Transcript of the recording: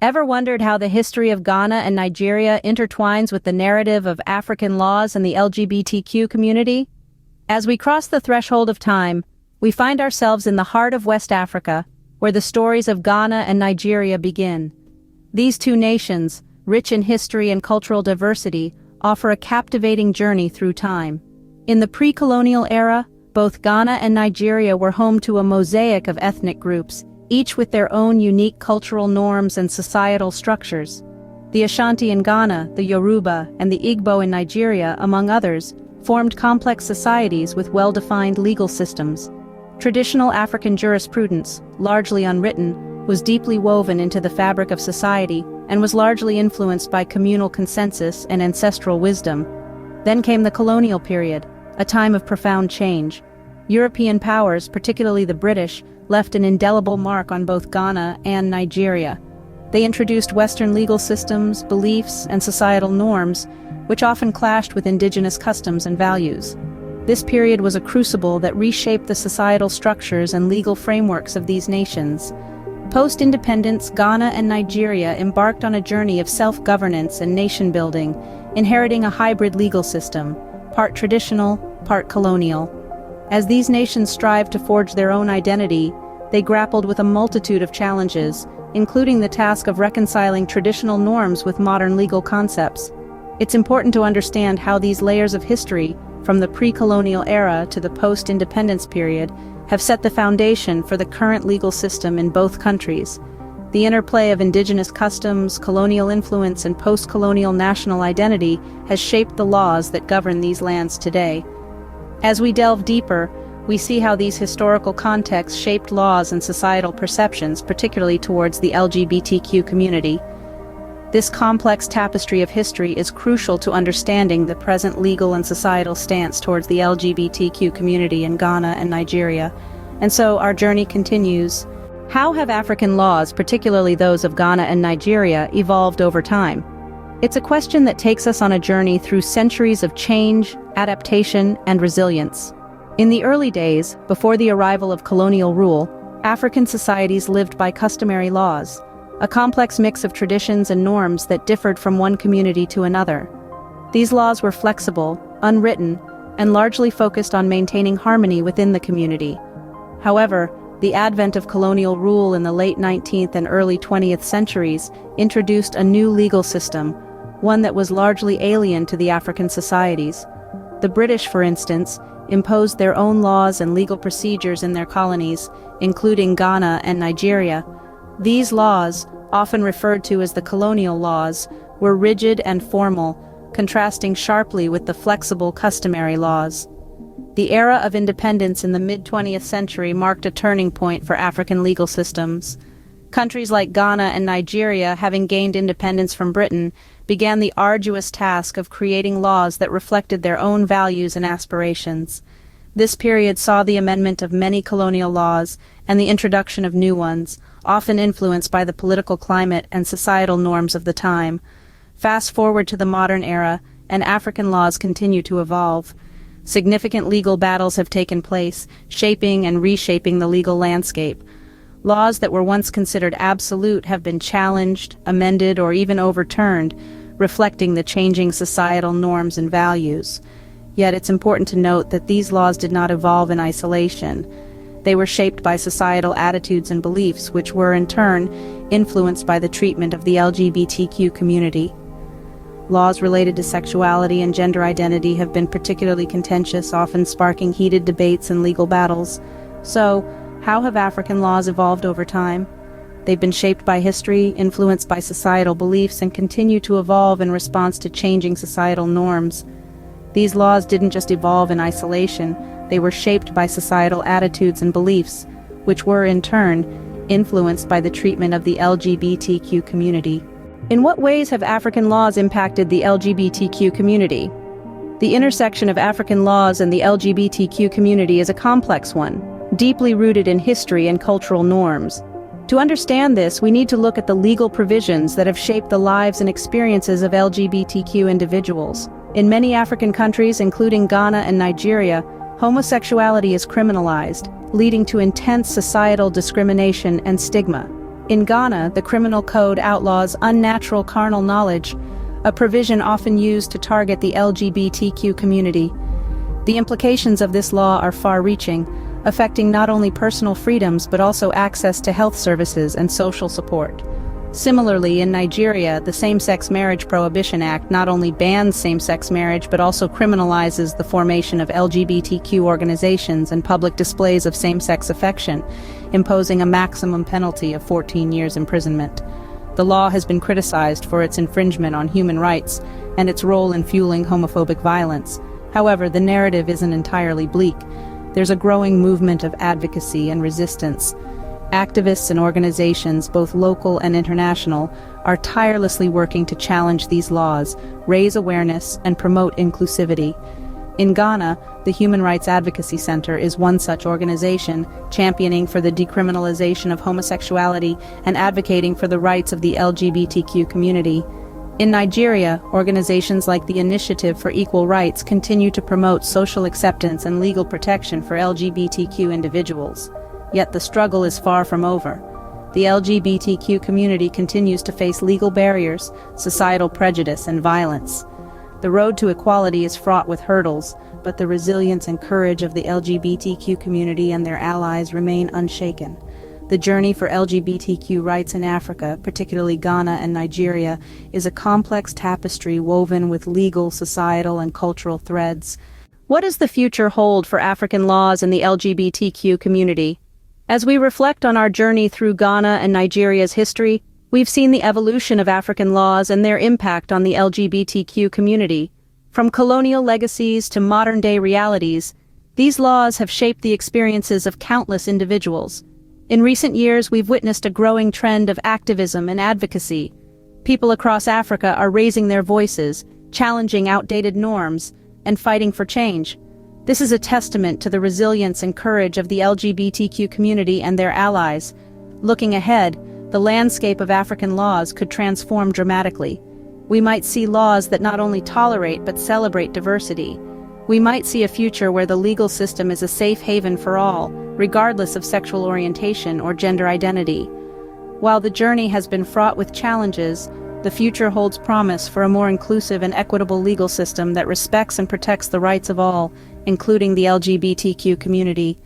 Ever wondered how the history of Ghana and Nigeria intertwines with the narrative of African laws and the LGBTQ community? As we cross the threshold of time, we find ourselves in the heart of West Africa, where the stories of Ghana and Nigeria begin. These two nations, rich in history and cultural diversity, offer a captivating journey through time. In the pre-colonial era, both Ghana and Nigeria were home to a mosaic of ethnic groups, each with their own unique cultural norms and societal structures. The Ashanti in Ghana, the Yoruba, and the Igbo in Nigeria, among others, formed complex societies with well-defined legal systems. Traditional African jurisprudence, largely unwritten, was deeply woven into the fabric of society and was largely influenced by communal consensus and ancestral wisdom. Then came the colonial period, a time of profound change. European powers, particularly the British, left an indelible mark on both Ghana and Nigeria. They introduced Western legal systems, beliefs, and societal norms, which often clashed with indigenous customs and values. This period was a crucible that reshaped the societal structures and legal frameworks of these nations. Post-independence, Ghana and Nigeria embarked on a journey of self-governance and nation-building, inheriting a hybrid legal system, part traditional, part colonial. As these nations strived to forge their own identity, they grappled with a multitude of challenges, including the task of reconciling traditional norms with modern legal concepts. It's important to understand how these layers of history, from the pre-colonial era to the post-independence period, have set the foundation for the current legal system in both countries. The interplay of indigenous customs, colonial influence, and post-colonial national identity has shaped the laws that govern these lands today. As we delve deeper, we see how these historical contexts shaped laws and societal perceptions, particularly towards the LGBTQ community. This complex tapestry of history is crucial to understanding the present legal and societal stance towards the LGBTQ community in Ghana and Nigeria. And so our journey continues. How have African laws, particularly those of Ghana and Nigeria, evolved over time? It's a question that takes us on a journey through centuries of change, adaptation, and resilience. In the early days, before the arrival of colonial rule, African societies lived by customary laws, a complex mix of traditions and norms that differed from one community to another. These laws were flexible, unwritten, and largely focused on maintaining harmony within the community. However, the advent of colonial rule in the late 19th and early 20th centuries introduced a new legal system, one that was largely alien to the African societies. The British, for instance, imposed their own laws and legal procedures in their colonies, including Ghana and Nigeria. These laws, often referred to as the colonial laws, were rigid and formal, contrasting sharply with the flexible customary laws. The era of independence in the mid-20th century marked a turning point for African legal systems. Countries like Ghana and Nigeria, having gained independence from Britain, began the arduous task of creating laws that reflected their own values and aspirations. This period saw the amendment of many colonial laws and the introduction of new ones, often influenced by the political climate and societal norms of the time. Fast forward to the modern era, and African laws continue to evolve. Significant legal battles have taken place, shaping and reshaping the legal landscape. Laws that were once considered absolute have been challenged, amended, or even overturned, reflecting the changing societal norms and values. Yet it's important to note that these laws did not evolve in isolation. They were shaped by societal attitudes and beliefs, which were, in turn, influenced by the treatment of the LGBTQ community. Laws related to sexuality and gender identity have been particularly contentious, often sparking heated debates and legal battles. So, how have African laws evolved over time? They've been shaped by history, influenced by societal beliefs, and continue to evolve in response to changing societal norms. These laws didn't just evolve in isolation, they were shaped by societal attitudes and beliefs, which were, in turn, influenced by the treatment of the LGBTQ community. In what ways have African laws impacted the LGBTQ community? The intersection of African laws and the LGBTQ community is a complex one, deeply rooted in history and cultural norms. To understand this, we need to look at the legal provisions that have shaped the lives and experiences of LGBTQ individuals. In many African countries, including Ghana and Nigeria, homosexuality is criminalized, leading to intense societal discrimination and stigma. In Ghana, the criminal code outlaws unnatural carnal knowledge, a provision often used to target the LGBTQ community. The implications of this law are far-reaching, affecting not only personal freedoms but also access to health services and social support. Similarly, in Nigeria, the Same-Sex Marriage Prohibition Act not only bans same-sex marriage but also criminalizes the formation of LGBTQ organizations and public displays of same-sex affection, imposing a maximum penalty of 14 years imprisonment. The law has been criticized for its infringement on human rights and its role in fueling homophobic violence. However, the narrative isn't entirely bleak. There's a growing movement of advocacy and resistance. Activists and organizations, both local and international, are tirelessly working to challenge these laws, raise awareness, and promote inclusivity. In Ghana, the Human Rights Advocacy Center is one such organization, championing for the decriminalization of homosexuality and advocating for the rights of the LGBTQ community. In Nigeria, organizations like the Initiative for Equal Rights continue to promote social acceptance and legal protection for LGBTQ individuals. Yet the struggle is far from over. The LGBTQ community continues to face legal barriers, societal prejudice, and violence. The road to equality is fraught with hurdles, but the resilience and courage of the LGBTQ community and their allies remain unshaken. The journey for LGBTQ rights in Africa, particularly Ghana and Nigeria, is a complex tapestry woven with legal, societal, and cultural threads. What does the future hold for African laws and the LGBTQ community? As we reflect on our journey through Ghana and Nigeria's history, we've seen the evolution of African laws and their impact on the LGBTQ community. From colonial legacies to modern-day realities, these laws have shaped the experiences of countless individuals. In recent years, we've witnessed a growing trend of activism and advocacy. People across Africa are raising their voices, challenging outdated norms, and fighting for change. This is a testament to the resilience and courage of the LGBTQ community and their allies. Looking ahead, the landscape of African laws could transform dramatically. We might see laws that not only tolerate but celebrate diversity. We might see a future where the legal system is a safe haven for all, regardless of sexual orientation or gender identity. While the journey has been fraught with challenges, the future holds promise for a more inclusive and equitable legal system that respects and protects the rights of all, including the LGBTQ community.